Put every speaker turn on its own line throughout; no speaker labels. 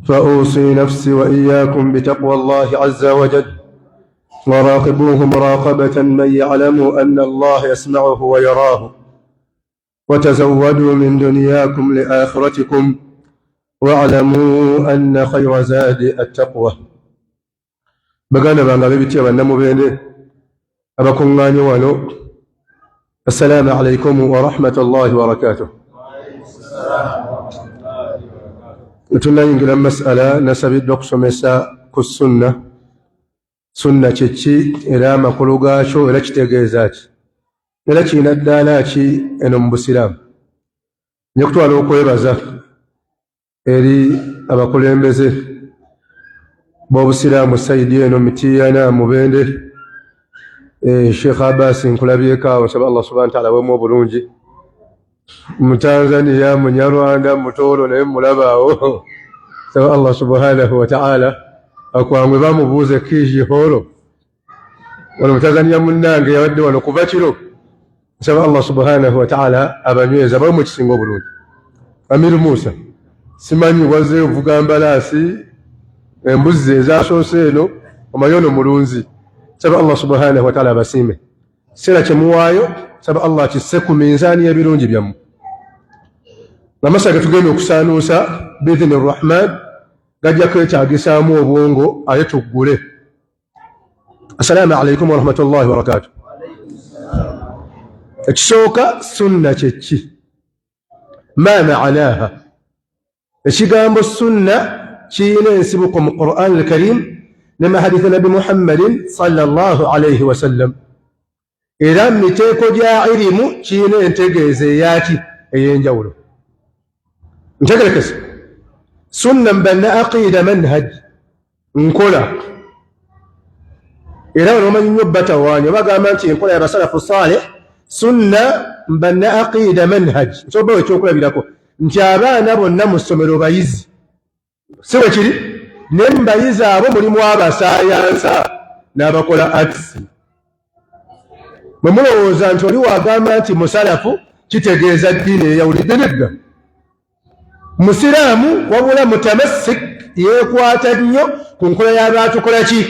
فأوصي نفسي وإياكم بتقوى الله عز وجل، وراقبوه مراقبة من يعلم أن الله يسمعه ويراه، وتزودوا من دنياكم لآخرتكم، واعلموا أن خير زاد التقوى. بغانا بانغا بيبتيا بانامو بيندي أباكم غاني وانو. السلام عليكم ورحمة الله وبركاته. Tunaingira masala nasabiddwa okusomesa ku sunna kyeki era amakulu gaakyo era kitegeeza ki era kirina ddaala ki eno mu busiraamu. Nja kutwala okwebaza eri abakulembeze b'obusiraamu sayidi eno Mitiyana Mubende, Sheikh Abbas nkulabyeko awo, nsaba Allah subhanahu wa ta'ala wemu obulungi. Mu Tanzania, mu Nyarwanda, mu Tooro naye mulabaawo. Nsaba Allah subhanahu wa ta'ala akwangwe bamubuuze kiji horo wano mu Tanzania munnange yawadde wano kuva kiro. Nsaba Allah subhanahu wa ta'ala abanyweza bawe mu kisinga obulungi. Amiru Musa, simanyi waze ovuga mbalaasi embuzi ezasoose eno omanyi ono mulunzi. Nsaba Allah subhanahu wa ta'ala abasiime. Kiseera kye muwaayo nsaba Allah kisse ku minzaani y'ebirungi byammwe. Namasaka tugenda okusaanuusa biidhini Rahman gajja kwetaagisaamu obwongo aye tuggule. Assalaamu alaikum wa rahmatullahi wa barakatuh. Ekisooka sunna kyeki? Ma ma'anaaha? Ekigambo sunna kiyina ensibuko mu Qur'an al-Karim ne mu hadithi Nabi Muhammadin sallallahu alayhi wa sallam. Era mu miteeko gya irimu kiyina entegeeza eyaki ey'enjawulo. Ntegerekese sunna mbanna aqida manhaj nkola. Era wanomanyi nnyo batawaanya bagamba nti enkola y'abasalafu salih sunna mbanna aqida manhaj. Nsobola ekyokulabirako nti abaana bonna mu ssomero bayizi, si bwe kiri? Ne mu bayizi abo mulimu abasaayansa n'abakola arts. Bwe mulowooza nti oli wagamba nti musalafu kitegeeza ddiini eyawulidde nedda. Musiraamu wabula mutamassik yeekwata nnyo ku nkola y'abaatukola ki?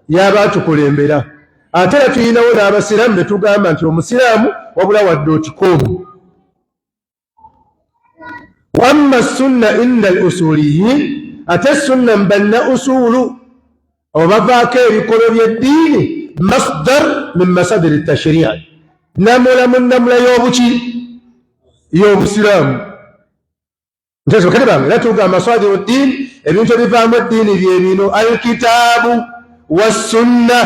Y'abaatukulembera. Ate era tuyinawo n'abasiraamu be tugamba nti omusiraamu wabula wadde otikomu. Wa amma sunna inda al-usuliyin, ate sunna mbanna usulu obavaako ebikolo by'eddiini masdar min masadiri at-tashri', namula y'obuki? Y'obusiraamu. Ntezo kati bange natuga maswadiru ddin, ebintu ebivaamu eddiini bye bino: alkitaabu wassunna,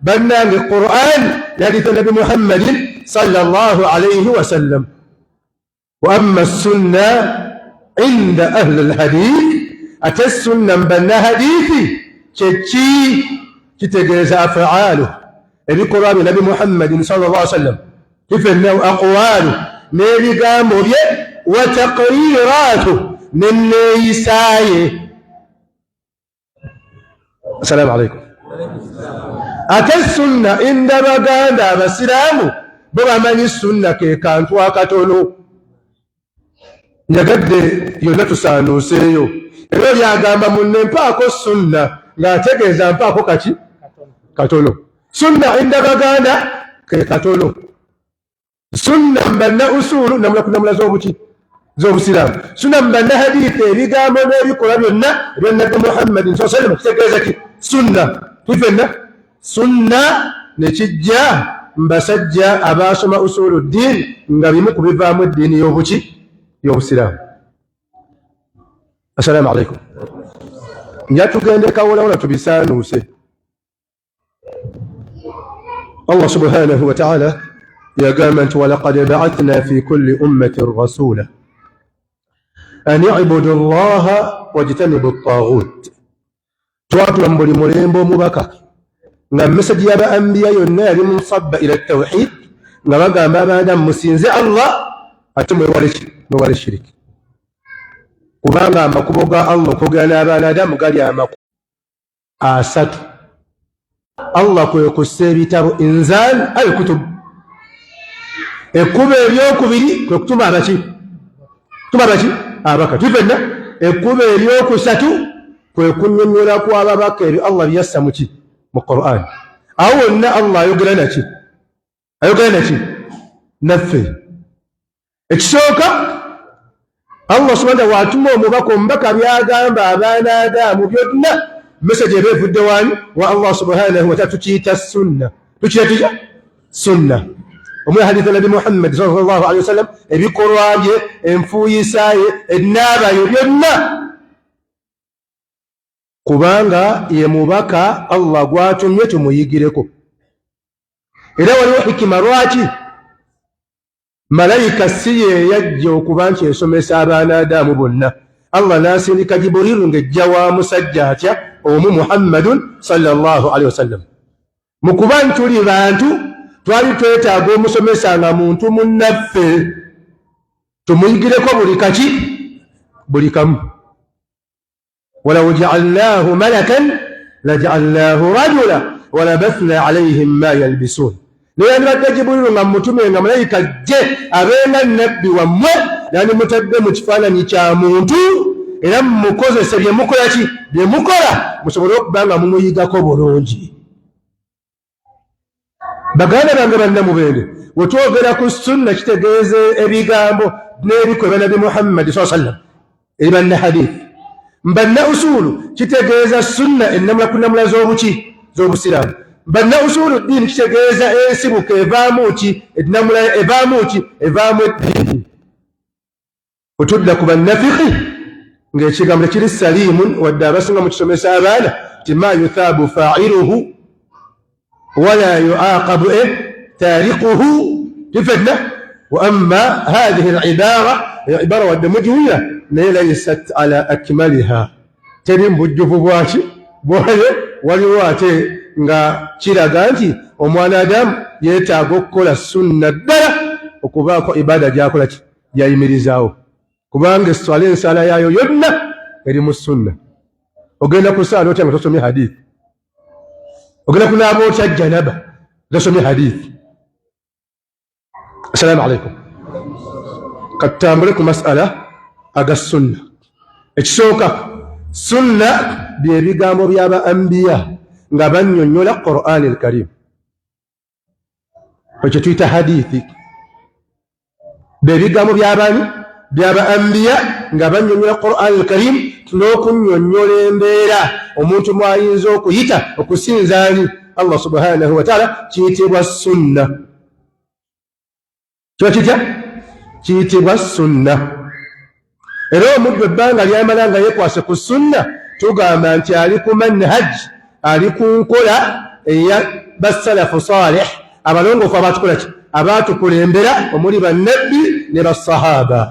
bannange Qur'an ne hadithi Nabi Muhammadin sallallahu alayhi wa sallam. Wa amma sunna inda ahli alhadith, ate sunna mbanna hadithi kyeki? Kitegeeza af'aalu, ebikolwa bya Nabi Muhammadin sallallahu alayhi wa sallam, kifennahu aqwaalu, n'ebigambo bye, wa taqriratu, n'enneeyisaaye. Assalaamu alaykum. Ate sunna inda Baganda abasiraamu bo bamanyi sunna ke kantu akatono. Nyagadde yonna tusaanuuseeyo. Era byagamba munne mpaako sunna ng'ategeeza mpaako kaki? Katono. Sunna inda Baganda ke katono. Sunna mbanna usulu, namula z'obuki? Z'obusiraamu. Sunna mbanna hadithi, ebigambo n'ebikola byonna ebya Nabi Muhammadin sallallahu alayhi wa sallam, kitegeeza ki? Sunna. Tufenna sunna ne kijja mbasajja abaasoma usulu ddiin nga bimu ku bivaamu eddiini y'obuki? Y'obusiraamu. Assalaamu alaykum. Nja tugende kawolawola tubisaanuuse. Allah subhanahu wa ta'ala yagamba nti walaqad ba'athna fi kulli ummatin rasula an i'budu allaha wajtanibu at-taghut. Twatula mu buli mulembe omubaka nga mesaji y'aba anbiya yonna yali munsabba ila tawhid, nga bagamba abantu musinze Allah ate mwewale shiriki. Kubanga amakubo ga Allah okugana n'abaana Adamu gali amakubo asatu. Allah kwe kussa ebitabo inzal al-kutub. Ekkubo eryokubiri kwe kutuma abaki? Abaka. Tufenna ekkubo eryokusatu kwe kunnyonnyola kw'ababaka ebyo Allah byassa muki mu Qur'an. Awo wonna Allah ayogera naki naffe. Ekisooka Allah subhanahu wa ta'ala omubaka byagamba abaana Adamu byonna message ebevudde wani wa Allah subhanahu wa ta'ala tukiyita sunna. Tukiyita sunna. Omwe hadith Nabi Muhammad sallallahu alaihi wasallam ebikolwa bye enfuuyisa ye ennabayo byonna kubanga ye mubaka Allah gwatumye tumuyigireko. Era waliwo hikima lwaki malayika si ye yajja okuba nti esomesa abaana Adamu bonna. Allah n'asindika Jibrilu ng'ejja wa musajja atya omu Muhammadun sallallahu alaihi wasallam. Mu kuba ntuli bantu twali twetaaga omusomesa nga muntu munnaffe tumuyigireko buli kamu. walaw ja'alnahu malakan laja'alnahu rajula walabathna alayhim ma yalbisun. Neyandibadde Jibrilu nga mutume nga malayika ajje abenga nabbi wammwe nandimutadde mu kifaananyi kya muntu era mumukozese bye mukola musobole okuba nga mumuyigako bulungi. Baganda bange bannamubende, bwe twogera ku sunna kitegeeza ebigambo n'ebikolwa Nabi Muhammad sallallahu alaihi wasallam eri banna hadith. Banna usulu kitegeeza sunna ennamula ku nnamula z'obusiraamu. Banna usulu ddiini kitegeeza ensibuko evaamu ki ennamula evaamu eddiini. Bwe tudda ku bannafiki ng'ekigambo tekiri saliimun wadde abasinga mu kisomesa abaana ti ma yuthaabu fa'iluhu ولا يعاقب تاركه تفدنا. وأما هذه العبارة عبارة والدمجوية ليست على أكملها تريم بجف بواشي بوهي ولواتي nga kiraga nti omwana Adamu yeetaaga okukola sunna ddala okubaako ibada gy'akola gy'ayimirizaawo kubanga esswala ensala yaayo yonna eri mu sunna. Ogenda ku saala otya nga tosomye hadith, ogenda kunaaba otya janaba tosomye hadith. Assalamu alaikum. Katutambule ku masala aga sunna. Ekisooka sunna bye bigambo by'aba anbiya nga bannyonnyola Qur'an al-Karim. Ekyo tuyita hadithi. Bye bigambo by'aba anbiya nga bannyonnyola Qur'an al-Karim n'okunnyonnyola embeera omuntu mwayinza okuyita okusinza ani Allah subhanahu wa ta'ala kiyitibwa sunna. Kiyitibwa sunna. Era omuddu ebbanga lyamala nga yeekwase ku sunna tugamba nti ali ku manhaj, ali ku nkola eya basalafu salih abalongoofu abaatukulembera omuli bannabbi ne basahaba.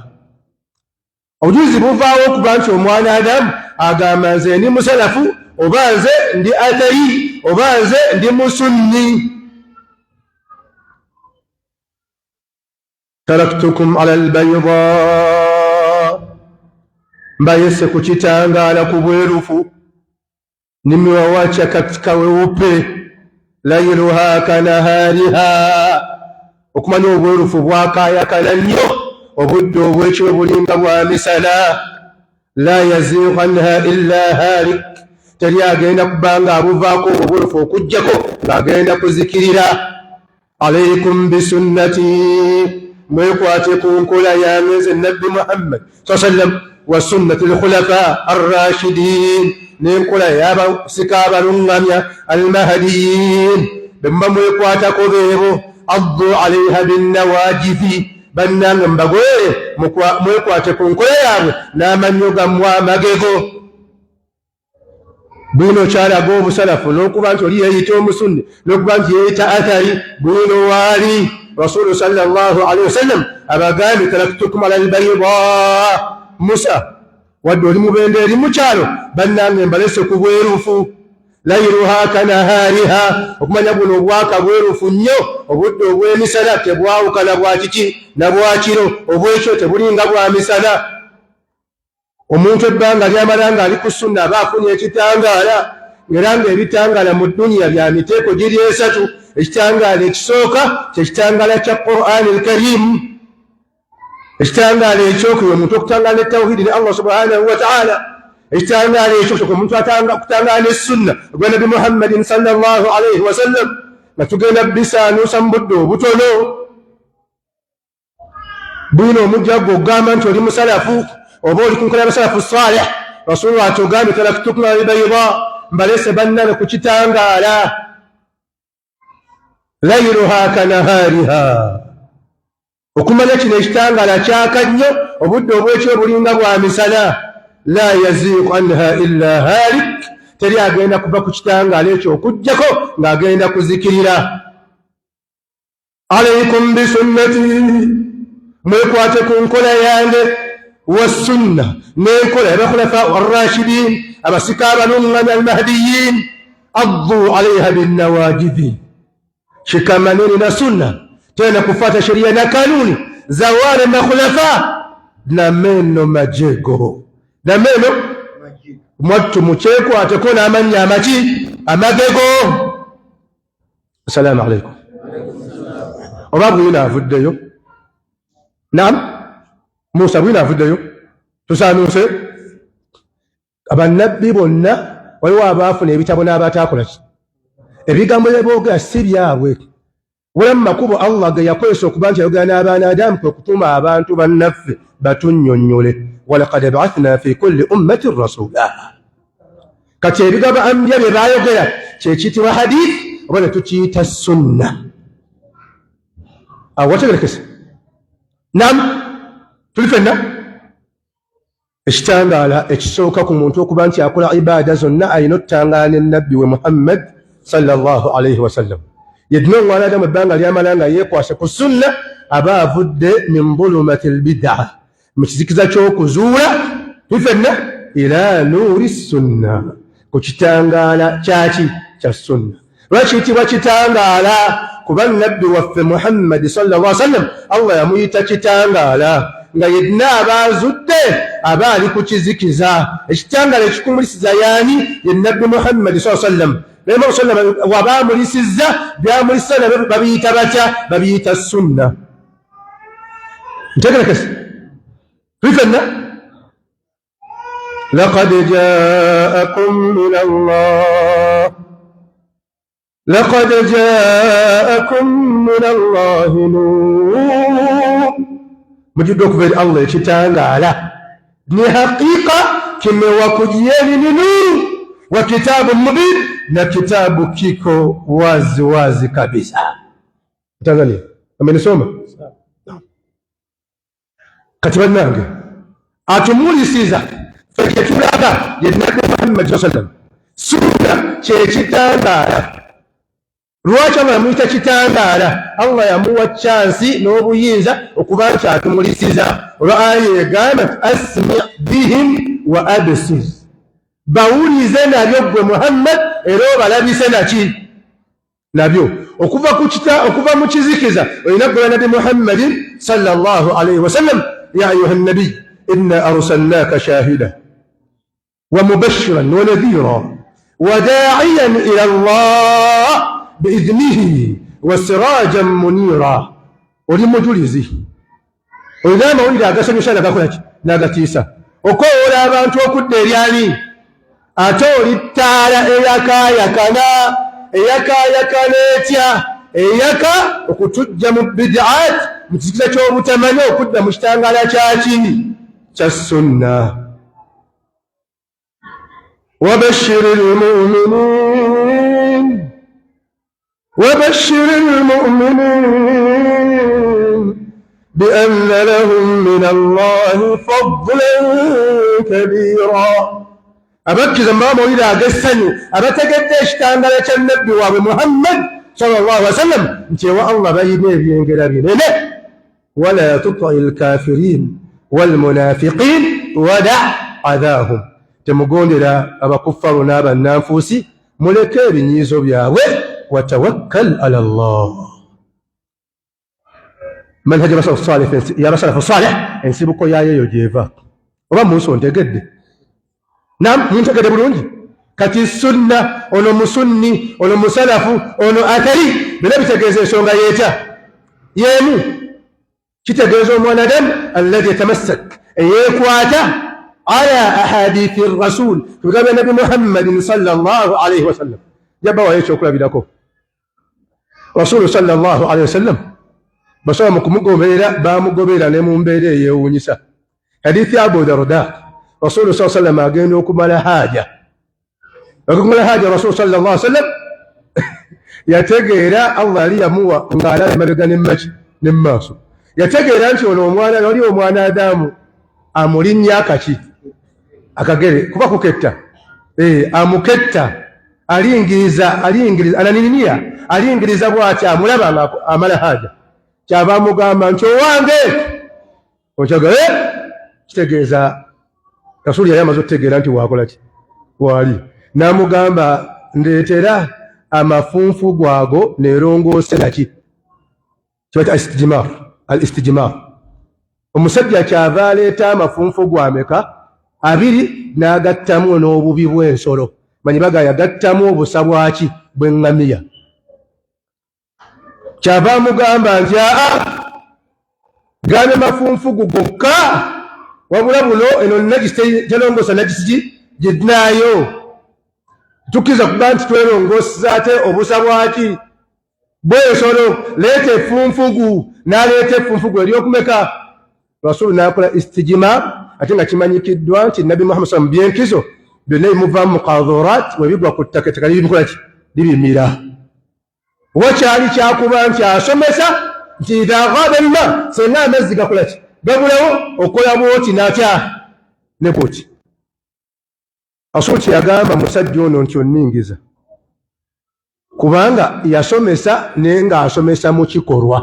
Obujulizi buvaawo okuba nti omwana Adamu agamba nze ndi musalafu oba nze ndi atari oba nze ndi musunni. Taraktukum ala albayda, mbayese ku kitangaala ku bwerufu nimewawacha katika weupe lailuha kanahariha, okumanya obwerufu bwakayakana nnyo obudde obw'ekiro bulinga bwa misana. La yaziigu anha illa halik, teri agenda kubanga abuvaako obwerufu okujjako ng'agenda kuzikirira. Alaikum bisunnati, mwekwate ku nkola yange nze Nabbi Muhammad sallallahu alaihi wasallam wa sunnati al-khulafa ar-rashidin, n'enkola y'abasika abalungamya al-mahdiyin bemba mwekwatako beebo. Addu alaiha binnawajifi, bannange mbagwere mwekwate ku nkola yaabwe n'amannyo gammwe amagego. Bwino kyalaga obusalafu n'okuba nti oli yeeyita omusunni n'okuba nti yeeyita athari, bwino waali Rasulu sallallahu alaihi wasallam abagambye taraktukum ala albayda Musa, wadde oli mubende eri mukyalo bannange mbalese ku bwerufu. Lailuha kanahariha, okumanya buno obwaka bwerufu nnyo, obudde obw'emisana tebwawukana bwa kiki na bwakiro, obwekyo tebulinga bwa misana. Omuntu ebbanga lyamala nga ali ku sunna aba afunye ekitangaala, era ng'ebitangaala mu dduniya bya miteeko giri esatu. Ekitangaala ekisooka kyekitangaala kya Qur'an al-Karim. ekitangala ekyokuyo omuntu okutangala etawhidi ne Allah subhanahu wa ta'ala, ekitangala ekyokuyo omuntu okutangala n'essunna gwa Nabi Muhammadin sallallahu alayhi wa sallam nga tugenda bisaanuusa mu budde obutono. Bwino omujja gwe ogamba nti oli musalafu oba oli kunkola abasalafu salih, Rasulullah atugambye taraktukum ala albayda, mbalese bannane ku kitangaala layluha kanahariha. Okumanya kino ekitangaala kyaka nnyo obudde obwekyo bulinga bwa misana. La yaziiqu anha illa halik, teri agenda kuva ku kitangaala ekyo okujjako ng'agenda kuzikirira. Alaykum bisunnati, mwekwate ku nkola yange, wassunna n'enkola y'abakhulafa arrashidin, abasika abalungamya almahdiyin, addu alayha binnawajidhi, shikamaneni na sunna tena kufuata sheria na kanuni za wale makhulafa na meno majego, na meno mwattu muchekwate ko n'amanya amaki amagego. Assalamu alaykum. Oba bwina avuddeyo? Naam, Musa bwina avuddeyo? Tusaanuuse abannabbi bonna waliwo abaafuna ebitabo n'abatakola ki, ebigambo bye boogera si byabwe, wala mu makubo Allah ge yakozesa okuba nti ayogera n'abaana Adamu kwe kutuuma abantu bannaffe batunnyonnyole. Walaqad ba'athna fi kulli ummatin rasula. Kati ebigambo anbiya bye baayogera kye kiyitibwa hadith oba ne tukiyita sunna. Wategerekese? Naam, tuli fenna? Ekitangaala ekisooka ku muntu okuba nti akola ibaada zonna alina okutangaala ne nabbi we Muhammad sallallahu alayhi wa sallam. Yedina omwana Adamu ebbanga lyamala nga yeekwase ku sunna aba avudde min bulumati lbid'a, mu kizikiza ky'okuzuula tuli fenna ila nuuri sunna, ku kitangaala kyaki kya sunna. Lwaki kiyitibwa kitangaala? Kuba nabbi waffe Muhammad sallallahu alayhi wa sallam Allah yamuyita kitangaala nga yedina abazudde aba ali ku kizikiza. Ekitangaala ekikumulisiza yaani ye nabbi Muhammad sallallahu alayhi wa sallam. Naye sallam wabaamulisizza byamulisa nabyo babiyita batya? Babiyita sunna. Ntegerekese? Tufenna laqad ja'akum min Allah, laqad ja'akum min Allah nur, mujidde okuva eri Allah ekitangaala ni haqiqa kimewakujieni ni nuru wa kitabu mubin, na kitabu kiko wazi wazi kabisa. Tanzania amenisoma kati bannange atumulisiza feketulaga ye Nabi Muhammad sallallahu alayhi wa sallam sunna kyekitangaala. Lwaki Allah yamuyita kitangaala? Allah yamuwa chansi n'obuyinza okuba nti atumulisiza. Olw'aya egamba asmi bihim wa absir, bawulize nabyo gwe Muhammad era obalabise naki nabyo. Okuva mu kizikiza olina gwe Nabi Muhammadin sallallahu alayhi wa sallam. Ya ayuha nabiy inna arsalnaka shahida wa mubashiran wa nadhira wa da'iyan ila Allah biidhnihi wa sirajan munira. Oli mujulizi, olina amawulire agasanyusa nagakolaki n'agatiisa, okoowola abantu okudda eryani, ate oli ttaala eyakaayakana etya, eyaka okutujja mu bid'at, mu kizikiza ky'obutamanya okudda mu kitangaala kyaki kya sunna. Wabashiril mu'minin, wabashiril mu'minin bianna lahum min Allahi fadlan kabira. Abakkiriza mbamawulire ag'essanyu abategedde ekitangaala kya nabbi waabwe Muhammad sallallahu alayhi wa sallam nti ewa Allah bayina ebyengera binene. Wala tuti lkafirin walmunafiqin wada adahum, temugondera abakuffaru n'abannanfuusi, muleke ebinyiizo byabwe. Watawakkal ala Allah. Manhaj y'abasalafu salih ensibuko yayo eyo gyeva. Oba munsi ontegedde? Naam, muntegedde bulungi. Kati sunna, ono musunni, ono musalafu, ono athari, bino bitegeeza ensonga yeeta yemu. kitegeeza omwanadamu alladhi yatamassak eyeekwata ala ahadithi rasul kubigambo nabi Muhammadin sallallahu alayhi wasallam jabawa ekyokulabirako. Rasulu sallallahu alayhi wasallam basobola mu kumugoberera bamugoberera ne mu mbeera eyeewuunyisa. Hadithi ya Abu Darda, Rasulu sallallahu alayhi wasallam agenda okumala haja. Okumala haja Rasulu sallallahu alayhi wasallam yategeera Allah ali yamuwa ng'alaba emabega ne maaso. Yategeera nti ono omwana wali omwana Adamu amulinnya akaki akagere kuba kuketta amuketta alingiriza ananiniya alingiriza bw'ati amulaba amala haja kyaba mugamba nti owange ochaga kitegeeza Rasuli yali amaze okutegeera nti waakola ki wali n'amugamba ndeetera amafunfu gwago neerongoose naki kibata al-istijmar. Omusajja kyava aleeta amafunfu gwameka abiri n'agattamu n'obubi bw'ensolo manyi baga yagattamu obusa bwaki bw'eŋŋamiya. Kyava amugamba nti gane mafunfu gugokka wabula buno eno najisi gyalongoosa najisi gyedinaayo tukkiza kuba nti twerongoosa ate obusa bwaki bw'ensolo leeta effunfugu n'aleeta effunfugu eryokumeka. Rasulu n'akola istijmar ate nga kimanyikiddwa nti Nabi Muhammad sallam byenkizo byonna ebimuva mu qadhurat webigwa ku ttaka ettaka libikola ki libimira. Wakyali kyakuba nti asomesa nti idha ghaba alma senga amazzi gakola ki gabulawo okola bwoti n'atya ne bwoti. Rasulu kyeyagamba musajja ono nti onningiza kubanga yasomesa naye ng'asomesa mu kikolwa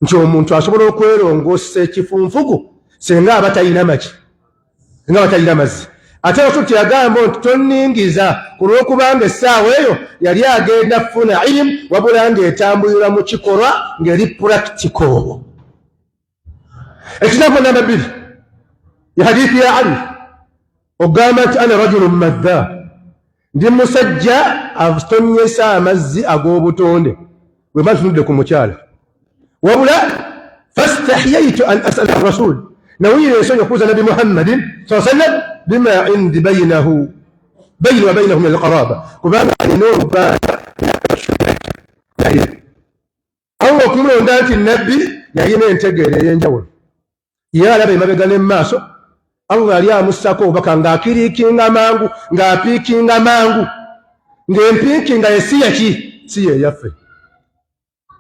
nti omuntu asobola okwerongoosa ekifunfugu senga aba talina maki nga batalina mazzi. Ate Rasulu kyeyagamba nti tonningiza ku lw'okubanga essaawa eyo yali agenda kufuna ilimu wabula ng'etambulira mu kikolwa ng'eri practical. Ekinaku namba 2 ya hadithi ya Ali ogamba nti ana rajulun madha ndi musajja atonnyesa amazzi ag'obutonde bwe mba ntunudde ku mukyala wabula fastahyaitu an asala rasul nawire ensonyi okubuuza nabi Muhammadin sallallahu alayhi wasallam bima indi bayni wa bainahu min alqaraba kubanga alina olubaata Allah okumulonda nti nabbi yalina entegeera ey'enjawulo ye alaba emabega ne maaso. Allah yali amussako obubaka ng'akiriikinga mangu ng'apiikinga mangu ng'empiikinga yesiya ki si yeyaffe.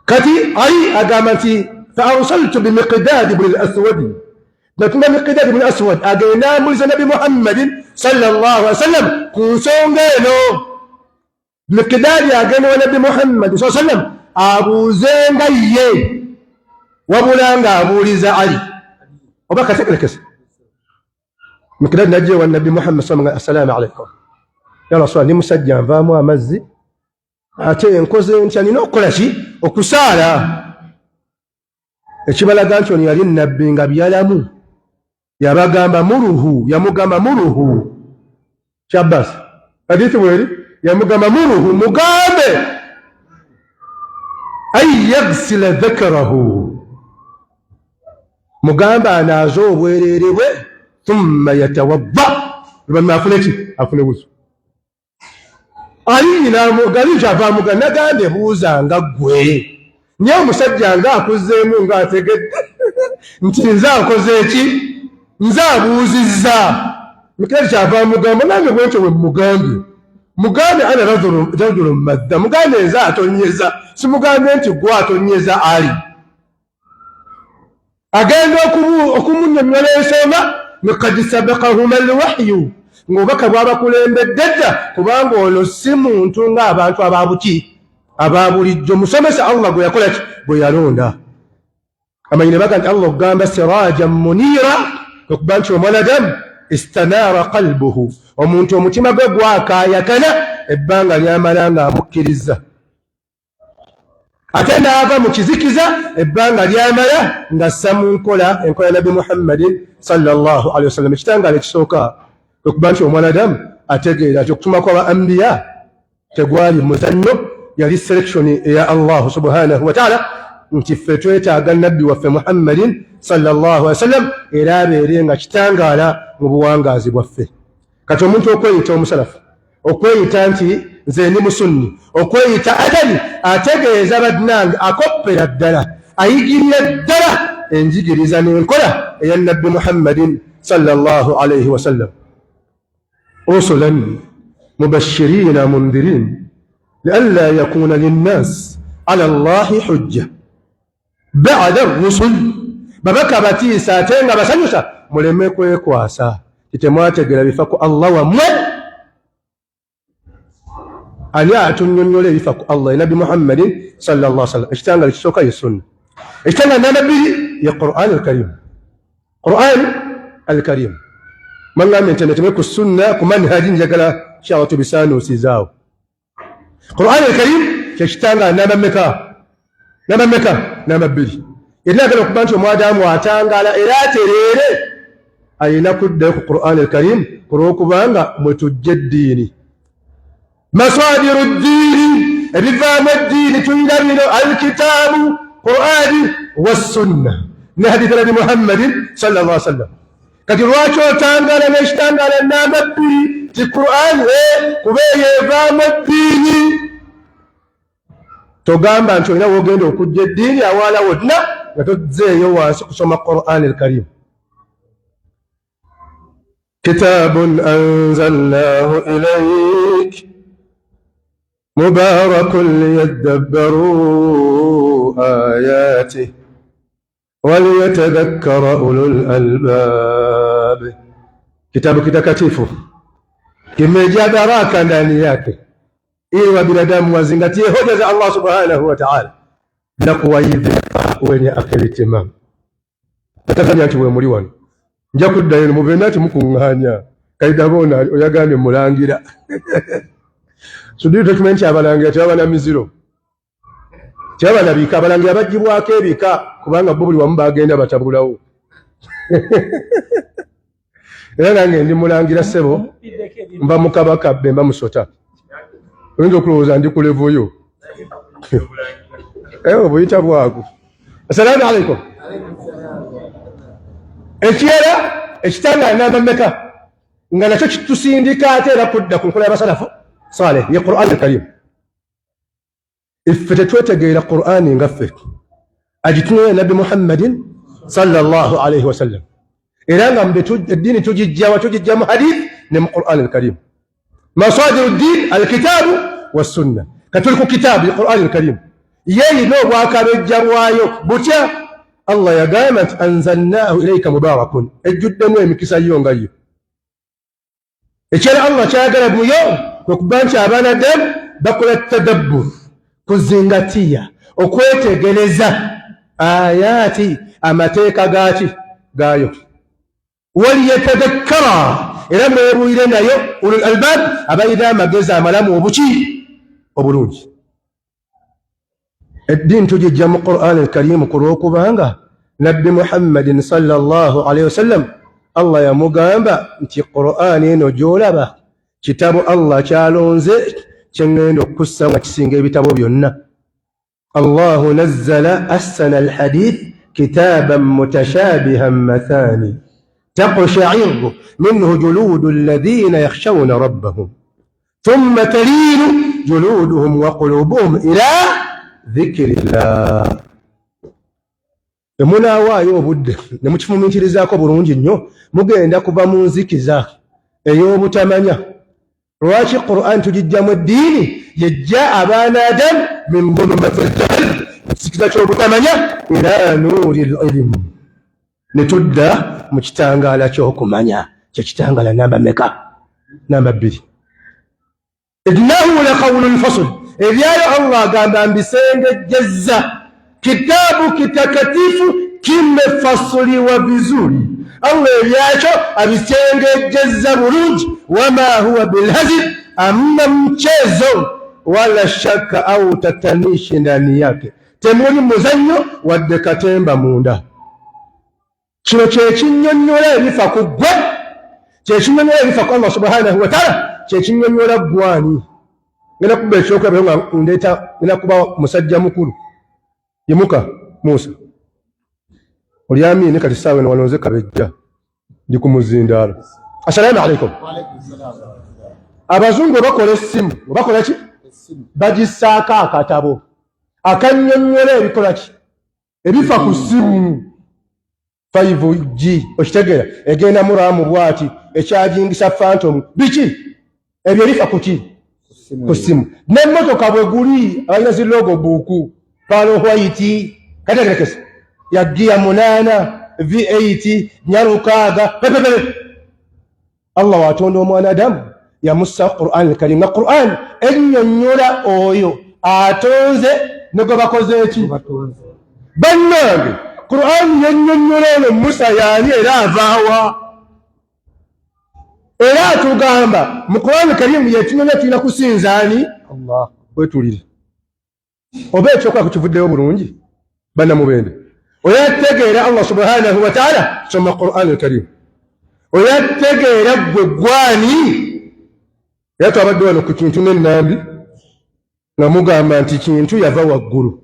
Kati Ali agamba nti fa arsaltu bi Miqdad ibn al-Aswad natuma Miqdad ibn al-Aswad agenda amuliza Nabi Muhammadin sallallahu alaihi wasallam ku nsonga eno. Miqdad agenda wa Nabi Muhammad sallallahu alaihi wasallam abuuzenga ye wabula ng'abuuliza Ali obaka tekelekese. Miqdad najja wa Nabi Muhammad sallallahu alaihi wasallam assalamu alaikum ya Rasul ni musajja nvaamu amazzi ate enkoze ntya nina okukola ki okusaala. Ekibalaga nti ono yali nabbi nga byalamu yabagamba muruhu yamugamba muruhu Shabbas hadithi bweri yamugamba muruhu mugambe ay yaghsila dhakarahu mugamba anaaza obwerere bwe thumma yatawadda luvannyuma afune ki afune wuzu. Ali namugali kyava amugamba nagambe buuza nga ggwe niye omusajja ng'akuzzeemu ng'ategedde nti nze akoze eki nze abuuzizza. Miqdad kyava amugamba nange bwentyo bwe mugambe ana rajulun madda mugambe nze atonyeza simugambe nti gwe atonyeza Ali. Agenda okumunnyonnyola ensonga qad sabaqahuma alwahyu ng'obubaka bwabakulembedde dda kubanga ono si muntu ng'abantu ababuki ababulijjo. Musomesa Allah gwe yakola ki bwe yalonda. Amanyine baga nti Allah okugamba sirajan munira okuba nti omwanadamu istanaara qalbuhu omuntu omutima gwe gwakaayakana ebbanga lyamala ng'amukkiriza ate n'ava mu kizikiza ebbanga lyamala ng'assa mu enkola Nabi Muhammadin sallallahu alaihi wasallam. Ekitangaala ekisooka okuba nti omwanadamu ategeera nti okutuma kw'aba anbiya tegwali muzannyo yali selection eya Allah subhanahu wa ta'ala nti ffe twetaaga nabbi waffe Muhammadin sallallahu alaihi wasallam era abeere nga kitangaala mu buwangaazi bwaffe. Kati omuntu okweyita omusalafu, okweyita nti nze ndi musunni, okweyita atali ategeeza badnange akoppera ddala ayigirira ddala enjigiriza n'enkola eya nabbi Muhammadin sallallahu alaihi wasallam. rusulan mubashirina mundhirin lialla yakuna linnas ala Allahi hujja ba'da rusul, babaka batiisa ate nga basanyusa muleme kwekwasa titemwategera bifa ku Allah wammwe. Ani atunnyonnyola ebifa ku Allah nabbi Muhammadin sallallahu alaihi wasallam. Ekitangala kisooka ye sunna, ekitangala nabbi ya Qur'an al-Karim. Qur'an al-Karim mangame nteneteme ku sunna ku manhaji njagala shawatu bisanu sizao. Qur'an al-Karim kyekitangala namba bbiri eragala okuba nti omwadamu atangala era atereere ayina kuddayo ku Qur'an al-Karim kulwokubanga mwe tujja eddiini. Masadiru ddiini, ebivaamu eddiini tuyina bino alkitaabu Qur'ani wassunna ne hadithi nabi Muhammadin sallallahu alaihi wasallam. Kati lwaki otangala n'ekitangala namba bbiri ti Qur'an kubeeyo evaamu eddiini? Togamba nti olina wogenda okujja eddiini awaala wonna nga tozzeeyo wansi kusoma Qur'an al-Karim. Kitabun anzalnahu ilayk mubarakun liyadabbaru ayatihi waliyatadhakkara ulul albab. Kitabu kitakatifu kimejaa baraka ndani yake ili wa binadamu wazingatie hoja za Allah subhanahu wa ta'ala na kuwaidha wenye akili timamu. Natafanya ati we muri wano nja kuddayo mubenda ati mukunganya kaida bona oyagane mulangira sudiri document abalangira kyabana miziro kyabana bika abalangira bajibwako ebika kubanga bubuli wamu bagenda batabulawo era nange ndi mulangira sebo mba mukabaka bemba musota oyinza okulowooza ndi ku level yo buyita bwago. Assalamu alaikum. Ekyera ekitangala namba mmeka nga nakyo kitusindika ate era kudda ku nkola y'abasalafu saleh ye Qur'an al-Karim. Iffe tetwetegeera Qur'ani nga ffe agitunula nabbi Muhammadin sallallahu alaihi wasallam era nga eddiini tugijja mu hadith ne mu Qur'an al-Karim. Masadiru ddin al-kitabu was-sunna. Katuli ku kitabu Qur'an al-Karim yeyina obwakabejja bwayo butya Allah yagamba nti anzalnahu ilayka mubarakun, ejjuddemu emikisa yo nga yo. Ekyera Allah kyayagala muyo kwe kuba nti abanadamu bakola tadabbur, kuzingatiya, okwetegereza ayati amateeka gayo. Waliyatadhakkara, era mweruire nayo ulul albab, abayina amagezi amalamu obulungi. Eddiini tugijja mu Qur'an al-Karim kulwokubanga nabbi Muhammadin sallallahu alaihi wasallam Allah yamugamba nti Qur'an eno gy'olaba kitabu Allah kyalonze kyengenda okussa nga kisinga ebitabo byonna. Allahu nazzala ahsana al-hadith kitaban mutashabihan mathani taqsha'irru minhu juludu alladhina yakhshawna rabbahum thumma talinu juluduhum wa qulubuhum ila dhikirillah. Emunawaayo obudde ne mukifumiitirizaako bulungi nnyo mugenda kuva mu nzikiza ey'obutamanya. Lwaki Qur'an tugijjamu eddiini yejja abaana Adamu min dhulumatil jahl, nzikiza ky'obutamanya, ila nuuril ilm, ne tudda mu kitangaala ky'okumanya. Kyekitangaala namba meka? Namba 2. Innahu laqawlun fasl, ebyayo Allah agamba mbisengejjezza. Kitabu kitakatifu kimefasuliwa vizuri. Allah ebyakyo abisengejjezza bulungi. Wama huwa bilhazil, amna mchezo wala shaka au tatanishi ndani yake, temuli muzannyo wadde katemba munda. Kino kyekinnyonnyola ebifa ku ggwe, kyekinnyonnyola ebifa ku Allah subhanahu wa ta'ala, kyekinnyonnyola ggwani. Ngenda kuba ekyokulaba nga ndeeta ngenda kuba musajja mukulu yimuka Musa oli amini kati saawe ne walonze kabejja ndi ku muzindaalo. Assalamu alaikum. Abazungu bakola essimu bakola ki? Bagisaako akatabo akannyonnyola ebikola ki ebifa ku ssimu 5G okitegeera egenda mu raamu bwati ekyajingisa phantom biki ebyo bifa ku ki ku ssimu. N'emmotoka bwe guli alina zi logo buuku palo white kategerekesa ya gia 8 V8 nyarukaaga pepepe. Allah watonda omwanadamu yamussa Qur'an al-Karim na Qur'an ennyonnyola oyo atonze ne gwe bakoze eki bannange. Qur'an yennyonnyola ono Musa yaani era avaawa era atugamba mu Qur'an al-Karim yetunyonya tulina kusinzaani Allah. Wetulire oba ekyokola kukivuddeyo bulungi bannamubende oyategeera Allah subhanahu wa ta'ala soma Qur'an al-Karim oyategeera gwe gwani era twabadde wano ku kintu n'ennambi nga mugamba nti kintu yava waggulu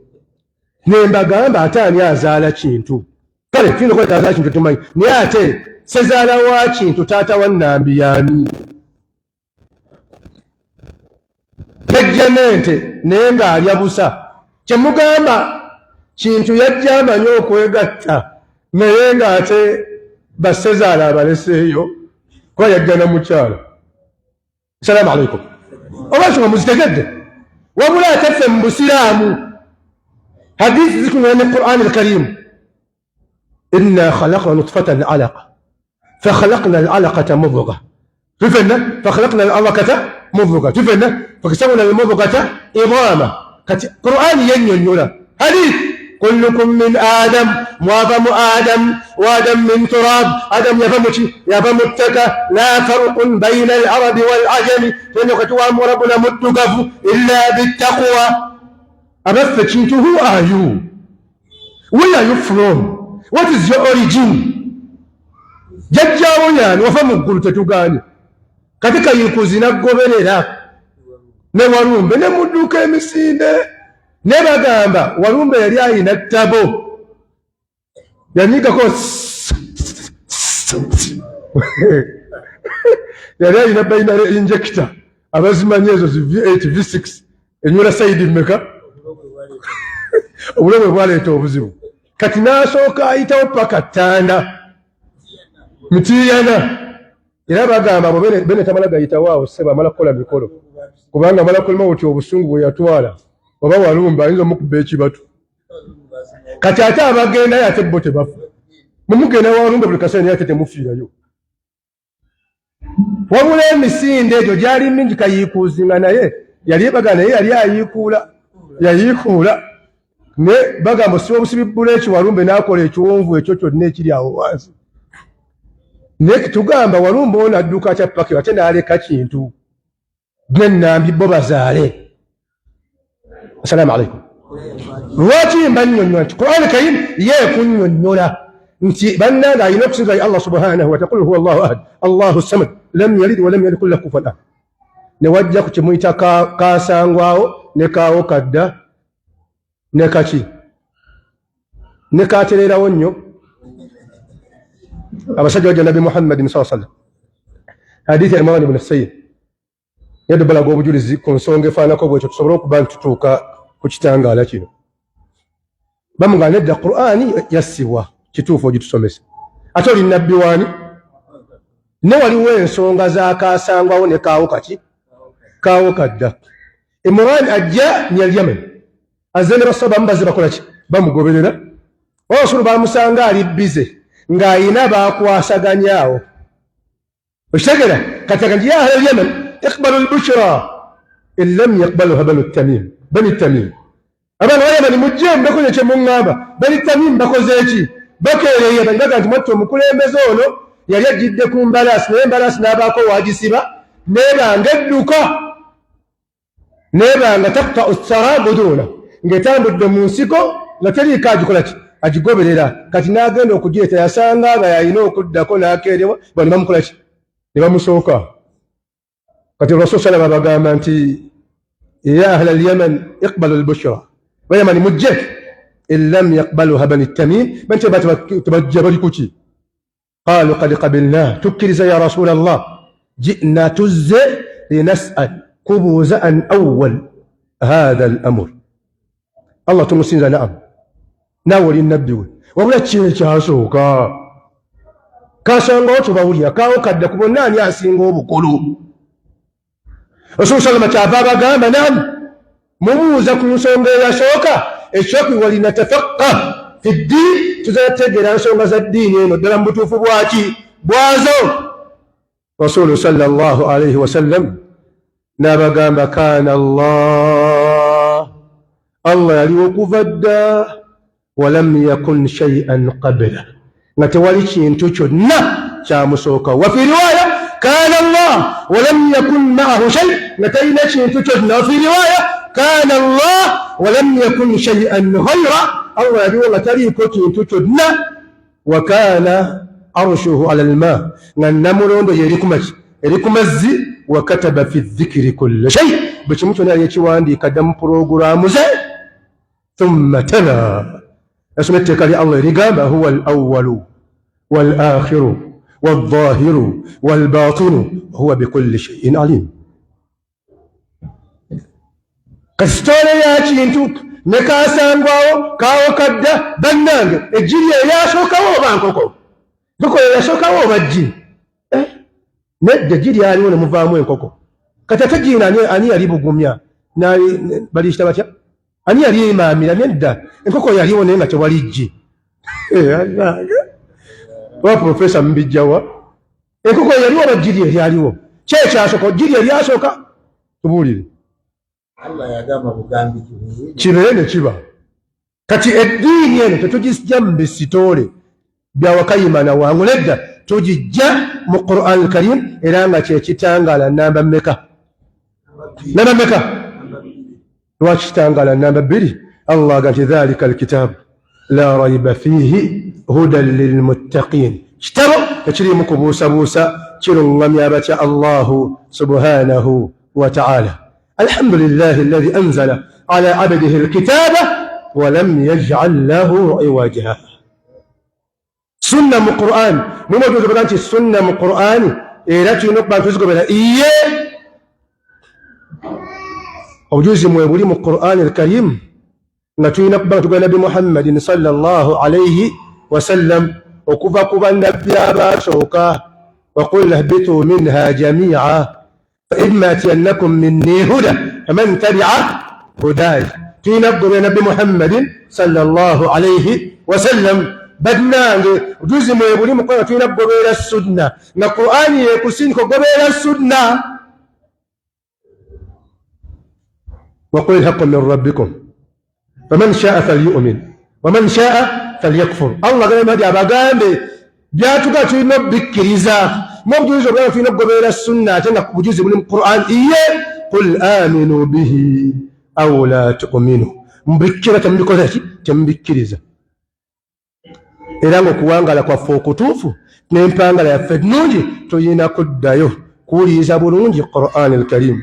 nembagamba ate ani azaala kintu kale tuyina okweta azaala kintu tumanyi naye ate sezaala wa kintu taata wa nnambi yaani yajja n'ente naye ng'alya busa kyemugamba kintu yajja amanyi okwegatta naye ng'ate basezaala abaleseeyo kuba yajja na mukyala. Assalamu alaikum. Oba nsonga muzitegedde wabula ate ffe mu busiraamu hadithi zikunywa ne Qur'an al-Karim inna khalaqna nutfatan alaqa فخلقنا العلقة مضغة تفنى فخلقنا العلقة مضغة تفنى فكسونا المضغة إضامة قرآن ينيولا حديث كلكم من آدم معظم آدم وآدم من تراب آدم يفهم التكة لا فرق بين العرب والعجم فنكتوام ربنا متقف إلا بالتقوى أبفتشنت who are you? Where are you from? What is your origin? Jajjawo yani wafa mu ggulu tetuganye katika yikuzi nagoberera ne Walumbe ne mudduka emisinde ne bagamba Walumbe yali ayina ttabo yanyigako yali ayina binary injector abazimanyi ezo V8 V6 enyola saidi mmeka obulomwe bwaleeta obuzibu kati n'asooka ayitawo paka ttanda mitiyana era bagamba abo bene tamala gayitawo awo seba amala kukola mikolo kubanga amala kulima oti obusungu bwe yatwala oba Walumbe ayinza omukuba ekibatu kati ate abagendayo ate bo tebafa mumugenda Walumbe buli kaseera naye ate temufiirayo wabula emisinde egyo gyali mingi kayiikuuzinga naye yali bagamba naye yali yayiikuula ne bagamba osiba obusibibbula eki Walumbe n'akola ekiwonvu ekyo kyonna ekiri awo wansi naye tugamba Walumbe ono adduka akyapaki ate n'aleka kintu n'ennambi bo bazaale. Assalamu alaikum. Lwaki mba nnyonnyola nti Qur'an Karim yeekunnyonnyola nti bannange alina okusinza Allah subhanahu wa ta'ala qul huwa Allahu ahad Allahu samad lam yalid wa lam yakul lahu kufuwan ahad ne wajja ku kimuyita kaasangwawo ne kaawo kadda ne kaki ne kaatererawo nnyo abasajja wajja Nabi Muhammadin sallallahu alaihi wasallam hadithi ya Imran ibn Sayyid yadde balaga obujulizi ku nsonga efaanako bwekyo tusobole okuba ntutuuka ku kitangaala kino bamugamba nedda Qur'ani yassibwa kituufu ogitusomesa ate oli nabbi waani ne waliwo ensonga zakaasangwawo ne kaawo kaki kaawo kadda Imran ajja nyal Yemen azze ne basaba bamubaze bakola ki bamugoberera osulu bamusanga ali bize ng'ayina baakwasaganyaawo okitegeera kati ya ahla Yemen اقبلوا البشرى إن لم يقبلها بني التميم أبانا ويمن مجيم بكل يشي مغابة بني التميم بكوزيتي بكيري يبن بكانت متو مكولي مزولو يلي جدكم بلاس نيم بلاس ناباكو واجسيبا نيبا نجدوكا نيبا نتقطع الثرى بدونا نجتان بدموسيكو نتري كاجو كولاتي أجيكو بليلا كاتنا أغنو كجيتا يسانغا غيينو كدكو ناكيريو بني ممكولاتي نيبا مسوكا قد الرسول صلى الله عليه وسلم قال أنت يا أهل اليمن اقبلوا البشرى ويمن مجيك إن لم يقبلها بني التميم من تبجبل كوتي قالوا قد قبلناه تكرز يا رسول الله جئنا تزئ لنسأل كبوز عن أول هذا الأمر الله تمسين نعم ناول النبي ولا تشيل شاسوكا كاسانغو تباوليا كاو كدكم نان ياسينغو بكلو رسول صلى الله عليه وسلم قال نعم مموزا كنسونغو ياسوكا الشوكي ولنتفقه في الدين تزاتجر سونغو الدين ودلم بتوفو بواكي بوازو رسول صلى الله عليه وسلم نبغى كان الله يليوكفدا ولم يكن شيئا قبله نتوالي شيء تشدنا شامسوكا وفي رواية كان الله ولم يكن معه شيء نتينا شيء تشدنا وفي رواية كان الله ولم يكن شيئا غيره الله يليو تريكو شيء تشدنا وكان عرشه على الماء ننمرون يريكم الزي وكتب في الذكر كل شيء بشمتنا يشواندي كدم بروغرام زي ثم تلا اسمتك الله رقام هو الأول والآخر والظاهر والباطن هو بكل شيء عليم كستولي ياتي انتوك نكاسان كاو كدا بنانج الجيري ياسو كاو بانكوكو duko yashoka wo bajji nedde jiri ali wona muvamu enkoko kata tajina ani yali bugumya na balishita batya ani yali imamira nedda enkoko yali wona nga tewalijji wa professor mbijjawa enkoko yali wo bajiri yaliwo checha asoko jiri yali ashoka tubulire Allah yagamba bugambi kibene kiba kati eddiini eno tetujisjambe sitole bya wakayimana wangu nedda tujijja mu Qur'an al-Karim era nga kyekitangala namba mmeka lwakitangala namba 2 Allah ganti dhalika al-kitab la rayba fihi hudan lilmuttaqin kitabo ekiri mu kubuusabuusa kirungamya abatya Allahu subhanahu wa ta'ala alhamdulillahi alladhi anzala ala abdihi al-kitaba wa lam yaj'al lahu iwaja sunna mu Qur'an mumo tuzobanti sunna mu Qur'an era tulina okuba tuzigobera iye obujuzi mwebuli mu Qur'an al-Karim nga tulina okuba tugenda nabi Muhammadin sallallahu alayhi wasallam okuva ku bannabbi abasooka waqul ihbitu minha jami'a faimma yatiyannakum minni huda faman tabi'a hudaya tulina okugobera nabi Muhammadin sallallahu alayhi wasallam badnange ujuzi mwebuli mukola tulina kugobera sunna na Qur'ani yekusindika okugobera sunna وقل الحق من ربكم فمن شاء فليؤمن ومن شاء فليكفر الله قال ما دي abagambe byatuka tulina bikkiriza mubujuzi bwa tulina kugobera sunna tena kubujuzi buli mu Qur'an iye qul aminu bihi aw la tu'minu mbikkira tambikoza ki tambikkiriza era ngokuwangala kwaffe okutuufu n'empangala yaffe ennungi tuyina kuddayo kuwuliriza bulungi Qur'an al-Karim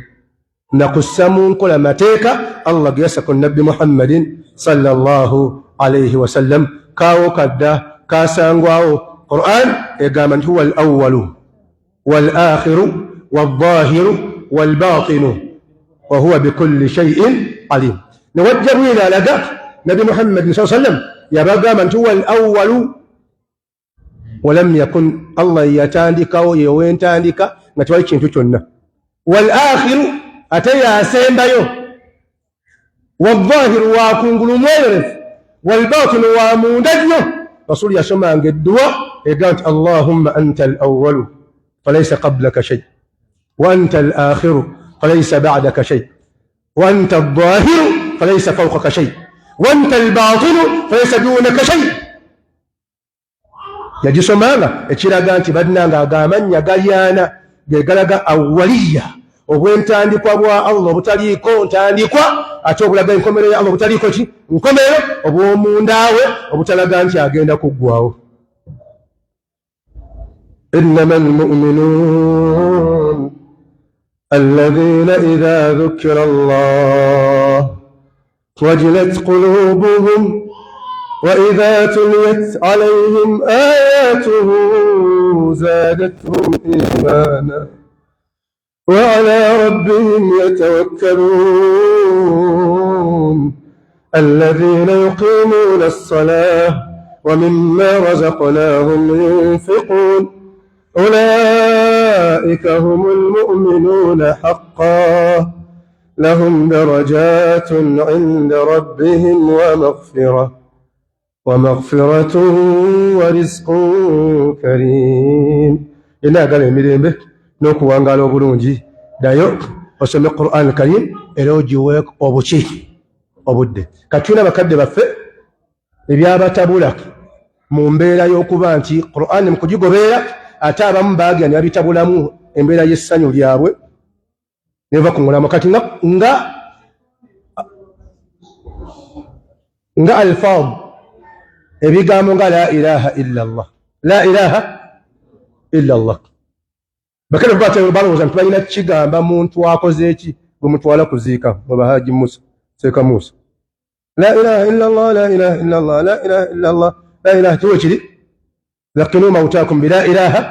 nakussa mu nkola mateeka Allah ge yassa ku nabbi Muhammadin sallallahu alayhi wasallam kaawo kadda kaasangwawo Qur'an egamba nti huwa al-awwalu wal-akhiru wal-dhahiru wal-batinu wa huwa bikulli shay'in alim nawajjabu ila laga nabi Muhammadin sallallahu alayhi wasallam yabagamba nti huwa al-awwalu walam yakun Allah yatandikawo yewentandika nga tewali kintu kyonna wal-akhiru ate yasembayo wal-dhahiru wakungulu mwerefu wal-batinu wa munda nnyo rasuli yasomanga edduwa egamba nti Allahumma anta al-awwalu falaysa qablaka shay wa anta al-akhiru falaysa ba'daka shay wa anta al-dhahiru falaysa fawqaka shay وانت الباطن فليس دونك شيء yagisomanga ekiraga nti badnanga agamanya galyana gegalaga awwaliya obwentandikwa bwa Allah obutaliiko ntandikwa ate obulaga enkomero ya Allah obutaliiko ki nkomero obw'omundawe obutalaga nti agenda kuggwawo innama almu'minun alladhina idha dhukira Allah وجلت قلوبهم وإذا تليت عليهم آياته زادتهم إيمانا وعلى ربهم يتوكلون الذين يقيمون الصلاة ومما رزقناهم ينفقون أولئك هم المؤمنون حقا لهم درجات عند ربهم ومغفرة ورزق كريم. إنا قال المريم نوكو وانغالو بلونجي دايو وسمي القرآن الكريم إلو جيوك أبوشي obudde katuna bakadde baffe ebyabatabula mu mbeera y'okuba nti Qur'an mu kugigobeera ate abamu baagya ne babitabulamu embeera y'essanyu lyabwe ne bakungulamu kati nga alfaad ebigambo nga la ilaha illa Allah bakadde baffe balowooza nti balina kigamba muntu akoze eki gwe mutwala kuziika bwe Haji Musa Seka Musa la ilaha illa Allah la ilaha illa Allah la ilaha illa Allah la ilaha tuwekiri laqinu mautakum bi la ilaha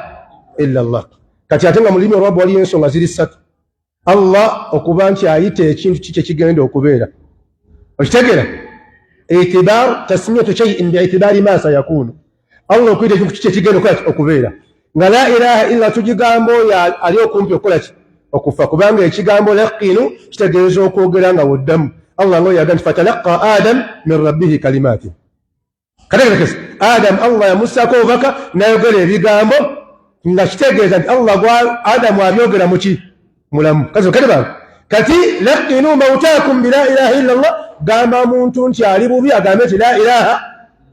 illa Allah kati atenga mulimi olwabwe wali ensonga ziri ssatu Allah okuba nti ayite ekintu kiki ekigenda okubeera okitegera itibar tasmiyatu shay'in bi'itibari ma sayakunu Allah okuyita ekintu kiki ekigenda okubeera nga la ilaha illa tugigambo ya ali okumpi okukola ki okufa kubanga ekigambo laqinu kitegeeza okwogera nga woddamu Allah ngo yagan fatalaqa Adam min rabbih kalimatin kadakes Adam Allah yamusako baka nayogera ebigambo nga kitegeeza nti Allah gwa Adam abyogera muki mulamu kazo kadaba kati laqinu mautakum bi la ilaha illa Allah gamba muntu nti ali bubi agambe nti la ilaha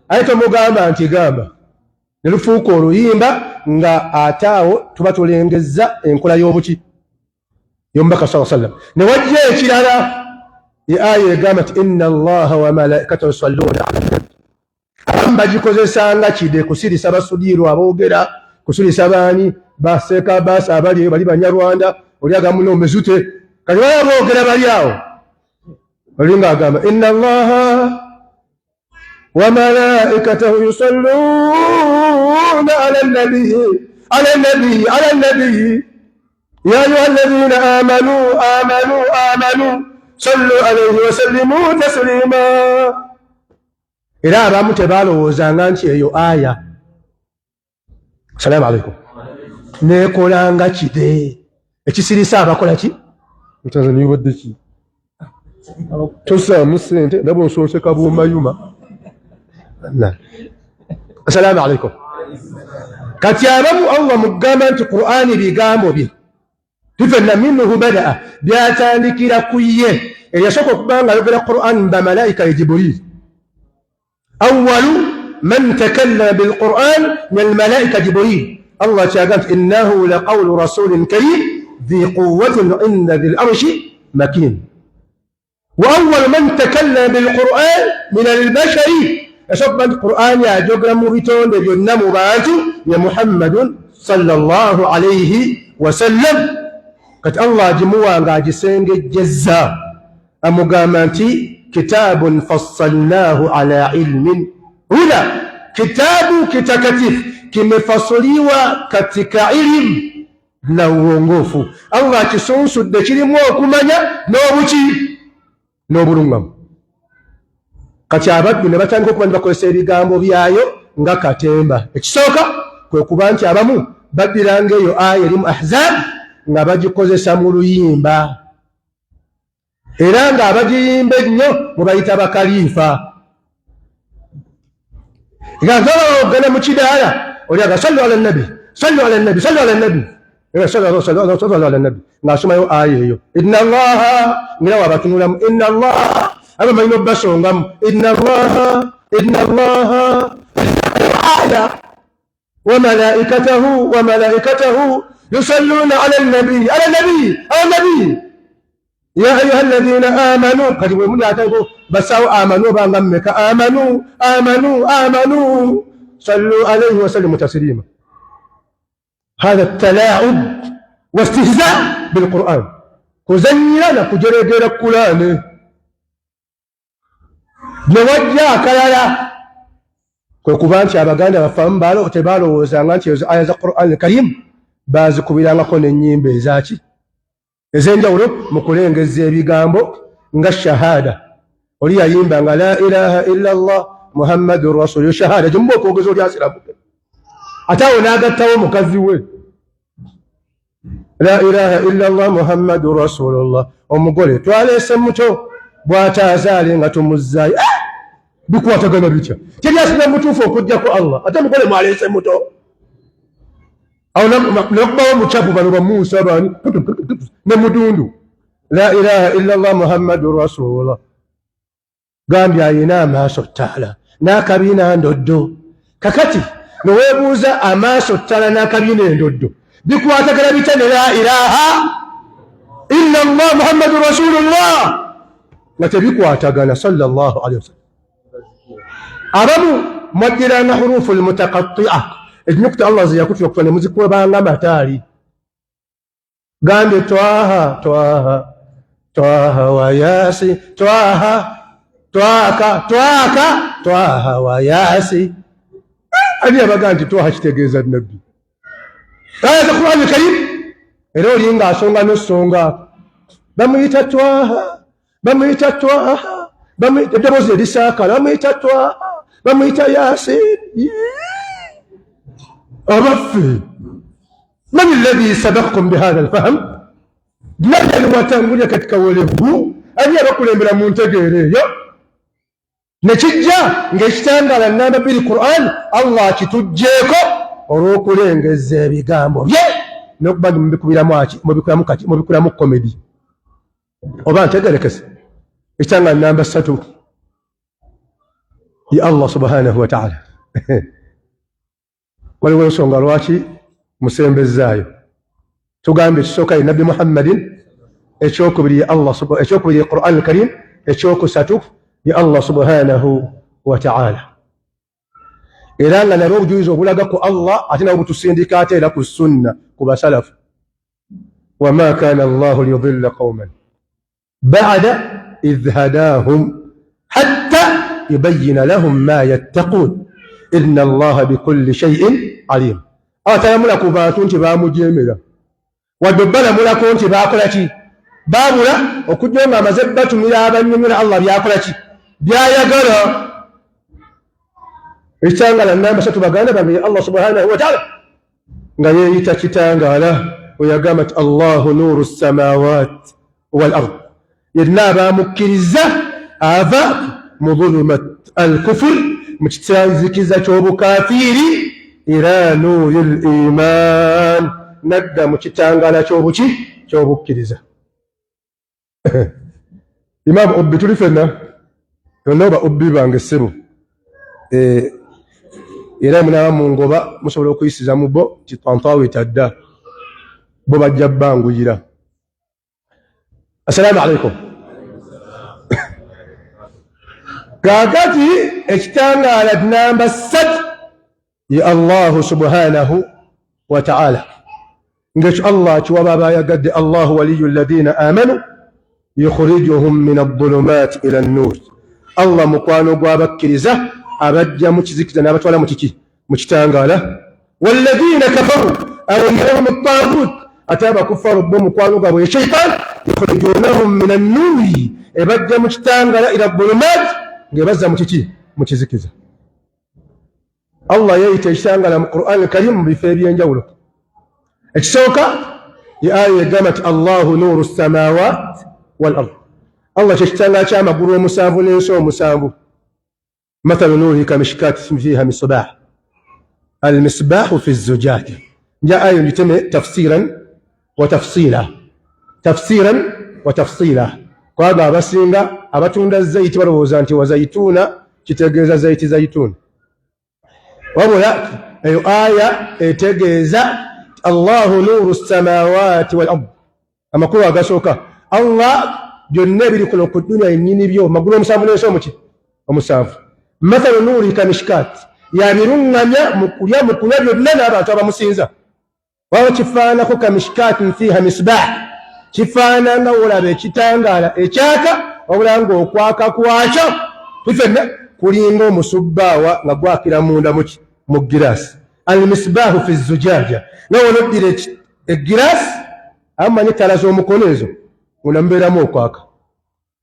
ayito mugamba nti gamba nelufuuko oluyimba nga ataawo tuba tulengezza enkola y'obuki yombaka sallallahu alaihi wasallam ne wajje ekirala aya egamba inna Allaha wa malaikatahu yusalluna ala nabi amba gikozesanga kide kusirisa basudiirwa aboogera kusirisa baani baseka basa bali Banyarwanda oli agamu n'omezute kati boogera bali awo olinga agamba inna Allaha wa malaikatahu yusalluna ala nabi يا أيها الذين آمنوا صلوا عليه وسلموا تسليما إلى أبا متبالو وزانانتي أيو آية السلام عليكم نيكولانغا تشيدي ekisiri saba kola ki Tanzania wadde ki tosa musente nabo nsonse kabuma yuma assalamu alaikum kati abamu Allah mugamba nti Qur'ani bigambo bi tufenna minhu badaa byatandikira kuye eyasooka okubanga ayogera Qur'an ba malaika Jibril awwalu man takallama bil Qur'an min al malaika Jibril Allah kyagamba innahu laqawlu rasulin karim dhi quwwatin 'inda dhil arshi makin wa awwal man takallama bil Qur'an min al bashari yasooka al Qur'an yajogera mu bitonde byonna mu bantu ya Muhammadun sallallahu alayhi wa sallam kati Allah agimuwanga agisengejjezza amugamba nti kitabun fassalnahu ala ilmin huda kitabu kitakatifu kimefasuliwa katika ilmu na uongofu Allah akisunsudde kirimu okumanya n'obuki n'obulungamu kati abaddu ne batandika okuba bakozesa ebigambo byayo nga katemba ekisooka kwe kuba nti abamu babbiranga eyo aya eri mu Ahzab nga bagikozesa mu luyimba era nga abagiyimba ennyo mubayita bakalifa igazabagana mu kidaala oliaga sallu ala nabi ng'asomayo aya eyo inna Allaha ngira wabatunulamu inna Allaha abamanyi obbasongamu inna Allaha aya wa malaikatahu يصلون على النبي يا أيها الذين آمنوا قد يقولون بس آمنوا بأنك آمنوا صلوا عليه وسلموا تسليما هذا التلاعب واستهزاء بالقرآن كزينا كجرجر كلاني نوجه كلالا kwe kuba nti Abaganda bafamu balo tebalowoozanga nti ezo aya za Qur'an al-Karim bazikubirangako n'ennyimba ezaki ez'enjawulo mu kulengeza ebigambo nga shahada. Oli yayimba nga la ilaha illa Allah Muhammadur Rasul shahada jumbo okwogeza oli asiramuke ate awo n'agattawo mukazi we la ilaha illa Allah Muhammadur Rasulullah. Omugole twaleese muto bw'ataazaale nga tumuzzaayo bikwatagana bitya teri asira mutuufu okujjako Allah ate mugole mwaleese muto awo nakubawo mucapu bano bamuusa bani ne mudundu la ilaha illa Allah Muhammadur Rasulullah. Gambye ayina amaaso ttaala n'akabiina ndoddo. Kakati noweebuuza amaaso ttaala n'akabiina endoddo bikwatagana bitya ne la ilaha illa Allah Muhammadur Rasulullah nga tebikwatagana sallallahu alayhi wasallam. Abamu mwaddira hurufu almutaqatti'a ejnukta Allah ziyakutwa kufanya muzikuwa banga matali. Gambye twaha twaha twaha wa yasi twaha twaka twaka twaha wa yasi ali abaganti twaha kitegeeza nabbi aya za Qur'an al-Karim era olinga asonga n'osonga bamuyita twaha bamuyita twaha bamuyita eddoboozi erisaakala bamuyita twaha bamuyita yasin abaffe man alladhi sabaqakum bihadha alfahm nani watangulia katika uelevu ali abakulembera mu ntegeero eyo nekijja ng'ekitangala namba 2 Qur'an Allah kitujjeeko olw'okulengeza ebigambo bye n'okuba mubikubiramu komedi oba ntegerekese. Ekitangala namba 3 ya Allah subhanahu wa ta'ala waliwo ensonga lwaki musembezaayo tugambye ekisooka ye Nabbi Muhammadin, ekyokubiri ya Allah ekyokubiri ya Qur'an al-Karim, ekyokusatu ya Allah subhanahu wa ta'ala. Era nga nalwo obujulizi obulaga ku Allah ate nabwo butusindika ate era ku sunna ku basalafu. وما كان الله ليضل قوما بعد إذ هداهم حتى يبين لهم ما يتقون إن الله بكل شيء عليم. أتيمنا كباتون تبامو جيملا ودبنا ملكون تباكلتي بامنا وكجونا مزبة ملابا من الله بياكلتي بيايقرا إستانغال النام ستبقانا بمي الله سبحانه وتعالى غيريتا كتانغالا ويقامت الله نور السماوات والأرض يدنابا مكرزة آفا مظلمة الكفر مجتانزكزة شوب كافيري إلى نور الإيمان ندى مجتانغالا شوب كرزة إمام أبي تلفنا ينوبا أبي بانجسرو إلى منا منغوبا مسولو كيسيزا مبو تطانطاوي تدا بوبا جبان غيرا. السلام عليكم. كاكاتي اجتانا على نمبر 7 يا الله سبحانه وتعالى. نقش الله توابا يا قد الله ولي الذين آمنوا يخرجهم من الظلمات إلى النور. الله مقانو قوابك كريزة أبجا متزكزا نابتوالا متكي مجتانغالا والذين كفروا أوليهم الطاغوت أتابع كفار بهم قالوا قالوا يا شيطان يخرجونهم من النور أبجا مجتانغالا إلى الظلمات يبزا متكي متزكزا. الله يتجتانغالا من القرآن الكريم بفيريان جولو الشوكة يا آية قامت الله نور السماوات والأرض. الله تجتانغالا شاما قروا مسافو ليسو مسافو مثل نوره كمشكات فيها مصباح المصباح في الزجاج. جاء آية يتم تفسيرا وتفصيلا قال بسينغا أبتون الزيت والوزانتي وزيتون تتجز زيت زيتون وبلا أي آية تجز الله نور السماوات والأرض. أما قوة قاسوكا الله جنبي لكل الدنيا ينيني بيو ما قولوا مسافر ليسو ومسافر مثل نوري كمشكات يابرون مكوليا بيبننا باتوا بمسينزا وهو تفانا كمشكات فيها مصباح تفانا ولا بيتشتانغالا إيشاكا ولا نقو كواكا كواشا تفنا kulinga omusubbawa nga gwakira munda mu girasi. Almisbahu fi zujaja, nawe noddira egirasi amanyi ttala z'omukono ezo unambeeramu okwaka.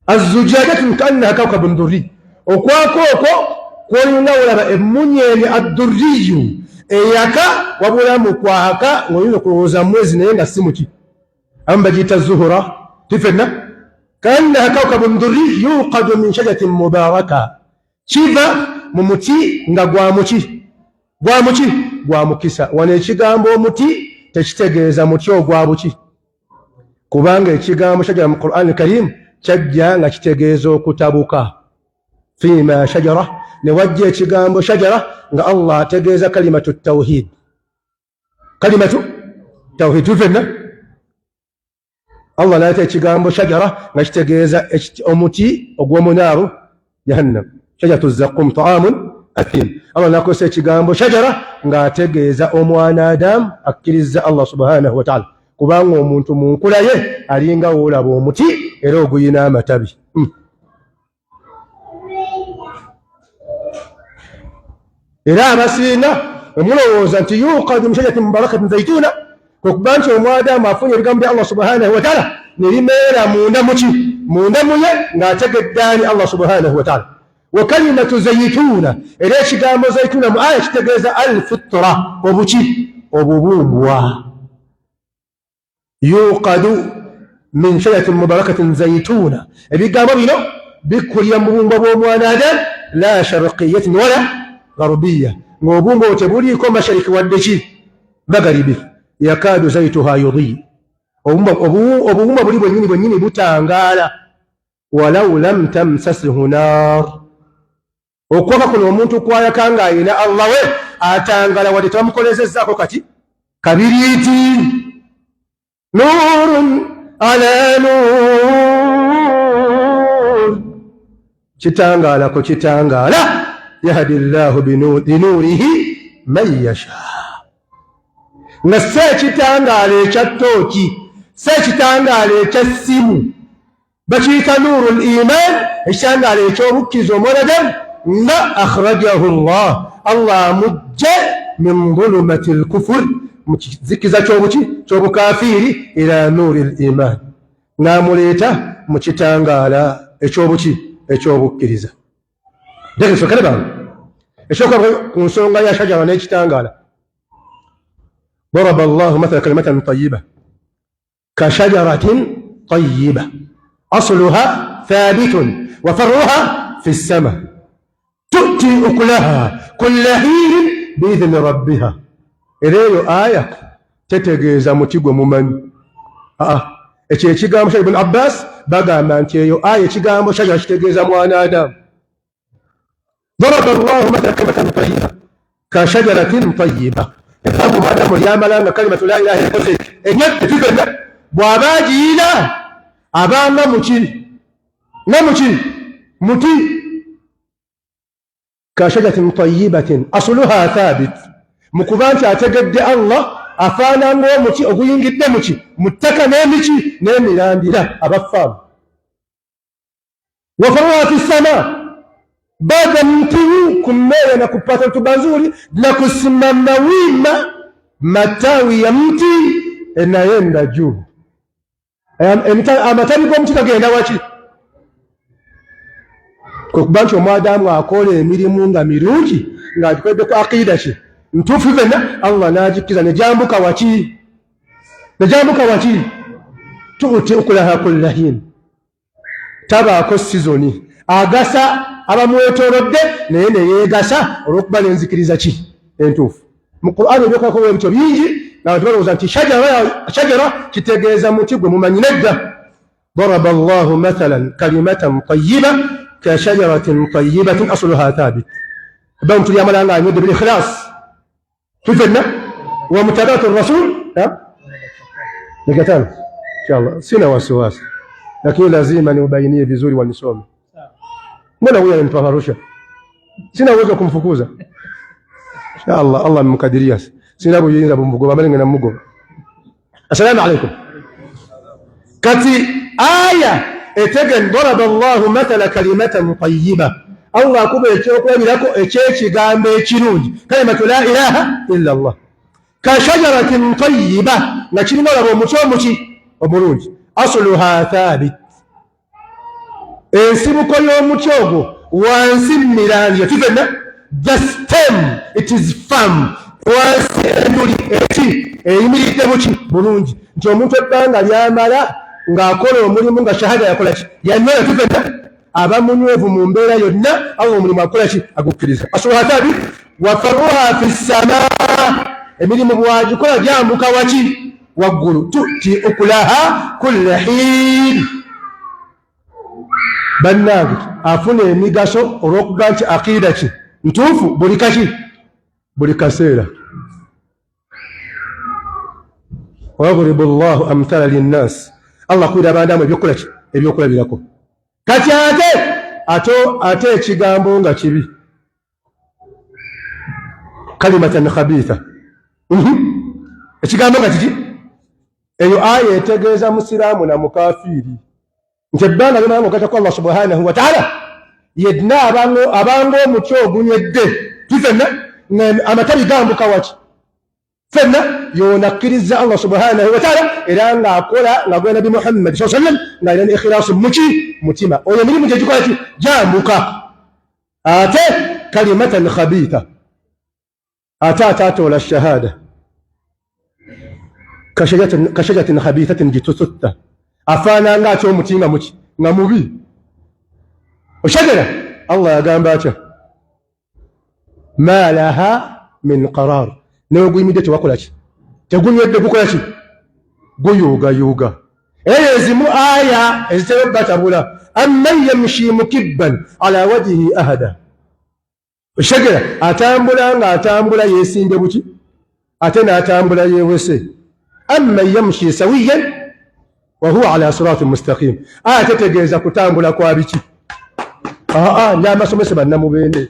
Azujajatu kaannaha kawkabun durri, okwaka okwo kwolinga olaba emmunyeenye addurriyu eyaka wabula mu kwaka ng'oyinza okulowooza mwezi naye nga si muki. Abamu bagiyita zuhura tifenna. Kaannaha kawkabun durri yuqadu min shajaratin mubaraka, kiva mu muti nga gwa mukisa. Wano ekigambo omuti tekitegeeza muti ogwa buki, kubanga ekigambo shajara mu Qur'an Karim kyajja nga kitegeeza okutabuka. Fima shajara ne wajja ekigambo shajara nga Allah ategeeza kalimatu tawhid. Kalimatu tawhid tufenna. Allah naata ekigambo shajara nga kitegeeza omuti ogw'omunaaru jahannam. Shajaratu zaqqum ta'amun athim. Allah nakozesa ekigambo shajara ng'ategeeza omwana Adamu akkiriza Allah subhanahu wa ta'ala, kubanga omuntu mu nkula ye alinga woolaba omuti era oguyina amatabi. Era abasinga omulowooza nti yuqadu min shajaratin mubarakatin zaytuna, kwekuba nti omwadamu afunye ebigambo bya Allah subhanahu wa ta'ala ne limeera munda muye ng'ategeddaani Allah subhanahu wa ta'ala. Wa kalimatu zaytuna, era ekigambo zaytuna mu aya kitegeeza al-fitra, obubumbwa. Yuqadu min shajaratin mubarakatin zaytuna, ebigambo bino bikulira mu bubumbwa bw'omwana Adamu, la sharqiyatin wala gharbiya, ng'obubumbwa obwo tebuliiko mashariki wadde ki magaribi. Yakadu zaytuha yudhi, obubumbwa buli bwennyini butangaala. Walau lam tamsashu nar, okwaka kuno omuntu kwayaka ng'ayina Allah we atangala wadde tebamukolezezzaako kati kabiriiti. Nurun ala nur, kitangaalako kitangaala. Yahdi Allahu binurihi man yasha, nga si ekitangaala ekya ttooki, si ekitangaala ekya ssimu, bakiyita nurul iman, ekitangaala eky'obukkiriza omwanaadamu nga akhrajahu Allah amugje min dhulumati al-kufr, mu kizikiza ky'obukafiiri ila nuril iman, n'amuleeta mu kitangaala eky'obukkiriza. Sokale bangu ekyokuba ku nsonga ya shajara n'ekitangaala. Daraba Allahu mathala kalimatan tayyiba ka shajaratin tayyiba asluha thabitun wa farruha fi ssama tu'ti ukulaha kulla hiin biidhni rabbiha. Era eyo aya tetegeeza muti gwe mumanyi. Ekyo ekigambo Ibn Abbas bagamba nti eyo aya ekigambo shajara kitegeeza mwana Adamu. ضرب الله مثلا كلمة طيبة كشجرة طيبة. أبو آدم اليامل كلمة لا إله إلا الله إنك تفكر بواجينا أبا نمشي متي كشجرة طيبة أصلها ثابت، مكوبان تعتقد الله أفانا متي أقولين جدا متي متكا نمشي نمي لا أبا فام وفرها في السماء. Baada mti huu kumea na kupata rutuba nzuri na kusimama wima, matawi ya mti yanaenda juu. Amatawi kwa mti kagenda wachi. Kwa kubanchi omwadamu akola emirimu nga mirungi nga agikwedde ku aqida ki ntuufu fenna, Allah n'agikkiriza nejambuka wachi. Tuuti ukulaha kulla hiin, tabaako sizoni agasa abamwetoolodde naye ne yeegasa olw'okuba n'enzikiriza ki entuufu. Mu Qur'an ebyokako ebyo bingi n'abantu balowooza nti shajara kitegeeza muti gwe mumanyi. Nedda. Daraba Allahu mathalan kalimatan tayyiba ka shajaratin tayyibatin asluha thabit. Bawo tuli amalanga anywedde bil ikhlas tufenna wa mutabatu rasul nikatano inshallah. Sina wasiwasi, lakini lazima niubainie vizuri wanisome. Mbona huyu ananipaharusha? Sina uwezo kumfukuza. Inshallah Allah amemkadiria. Sina buyinza bumugoba malenge na mugoba. Assalamu alaykum. Kati aya etegen daraba Allahu mathala kalimatan tayyiba Allah akuba ekyokulabirako ekyekigambo ekirungi kalimatu la ilaha illa Allah ka shajaratin tayyiba nga kirina olaba omuti omulungi asluha thabit ensibuko y'omuti ogwo wansi mirandya tufenna the stem it is firm wansi enduli eyimiridde muki bulungi nti omuntu ebbanga lyamala ng'akola omulimu nga shahada yakola ki yanyola tufenna aba munywevu mu mbeera yonna awo omulimu akola ki agukkiriza asluha thabit wa farruha fi ssamaa emirimu bwagikola gyambuka waki waggulu tuti ukulaha kulla hin bannange afuna emigaso olw'okuga nti aqiida ki ntuufu buli kaki buli kaseera wadribu llahu amthala linnas allah akwira abandamu ebyokukola ki ebyokulabirako kati ate ekigambo nga kibi kalimatan khabitha ekigambo nga kiki eyo aya etegeeza musiraamu na mukafiiri nti ebbanga lyomala ngaogattako allah subhanahu wataala yedna abanga omuti ogunywedde tufenna amatabi gambuka waki fenna yonakkiriza allah subhanahu wataala era ng'akola ng'agwa nabi muhammad saa sallam ng'alina ne ikhilaasu muki mutima oyo emirimu gyegikola ki gyambuka ate kalimatan khabitha ate atoola shahada kashajaratin khabithatin jitusutta afaana ng'atya omuti nga muki nga mubi oshajara allah yagamba atya ma laha min qarar naye oguyimidde tewakola ki tegunywedde gukola ki guyuugayuuga eyo ezimu aya ezitera obbatabula amman yamshi mukibban ala wajhihi ahada oshajara atambula ng'atambula yeesimbye buki ate n'atambula yeewese amman yamshi sawiyan wahuwa ala siratin mustaqim tetegeeza kutambula kwa biki n'amasomesa bannamubende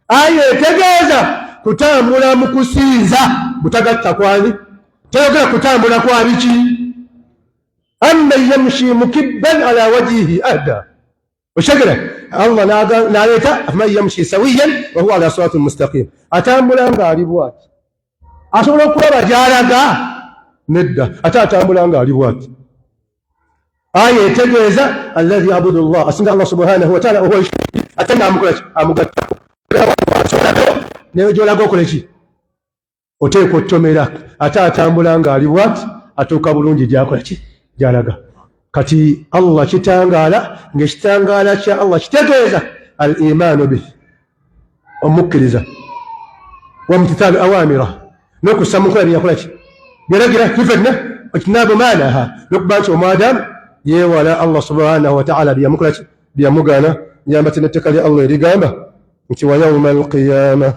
aya etegeeza kutambula mu kusinza butagatta kwani teyogera kutambula kwa biki amman yamshi mukibban ala wajhihi ahda oshagera allah n'aleeta afaman yamshi sawiyan wahuwa ala siratin mustaqim atambula ng'ali bwati asobola okulaba gy'alaga nedda ate atambula ng'ali bwati aya etegeeza alladhi yabudu llah asinga allah subhanahu wataala ohuwa ate ng'amukola ki amugattako naye gy'olaga okola ki oteeka ottomera ate atambula ng'ali bwati atuuka bulungi gy'akola ki gy'alaga kati allah kitangaala ng'ekitangaala kya allah kitegeeza al imaanu bih omukkiriza wamtithaalu awamira n'okussa mukola byeyakola ki byalagira tufenna ijtinaabu maanaha n'okuba nti omwadamu yeewala allah subhanahu wataala byeyamukola ki byeyamugaana yambate n'etteka lya allah erigamba nti wa yauma alqiyama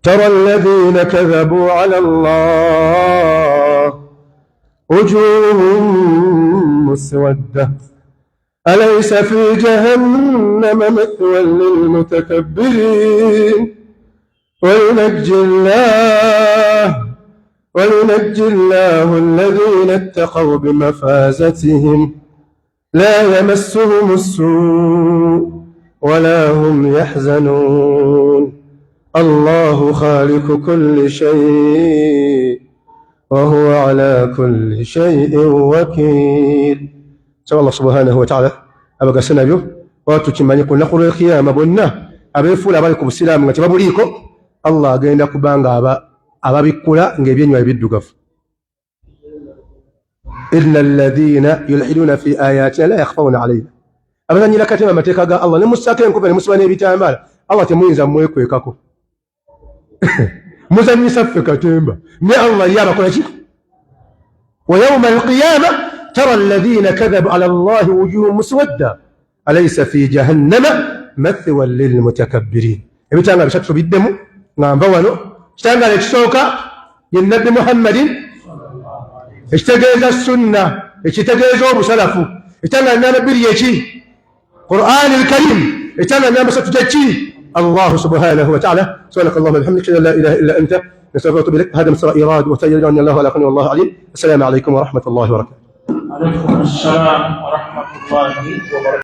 tara alladhina kadhabu ala allah wujuhum muswadda alaysa fi jahannama mathwan lilmutakabbirin وينجي الله الذين اتقوا بمفازتهم لا يمسهم السوء ولا هم يحزنون الله خالق كل شيء وهو على كل شيء وكيل سأل الله سبحانه وتعالى أبقى سنبيو واتوكي يقول نقول القيامة بنا أبيفول أبالكم السلام نتبابوا ليكم الله قينا كبانغا ababikula ng'ebyenywa ebiddugavu inna alladhina yulhiduna fi ayatina la yakhfawna alayna abazanyira katema amateeka ga allah ne musaka enkuba ne musiba n'ebitambala allah temuyinza mwekwekako muzanyisa ffe katemba ne allah yabakola ki wa yawma alqiyama tara alladhina kadhabu ala allahi wujuhum muswadda alaysa fi jahannama mathwan lilmutakabbirin ebitanga bisatu biddemu ngamba wano kitangala ekisooka ye nabbi muhammadin ekitegeeza sunna ekitegeeza obusalafu ekitangala namba bbiri yeki qur'an alkarim ekitangala namba satu gyeki الله سبحانه وتعالى سبحانك اللهم وبحمدك اشهد ان لا اله الا انت نستغفرك ونتوب اليك هذا مسرى ايراد وتجد ان الله على قدر والله عليم السلام عليكم ورحمه الله وبركاته. عليكم السلام ورحمه الله وبركاته.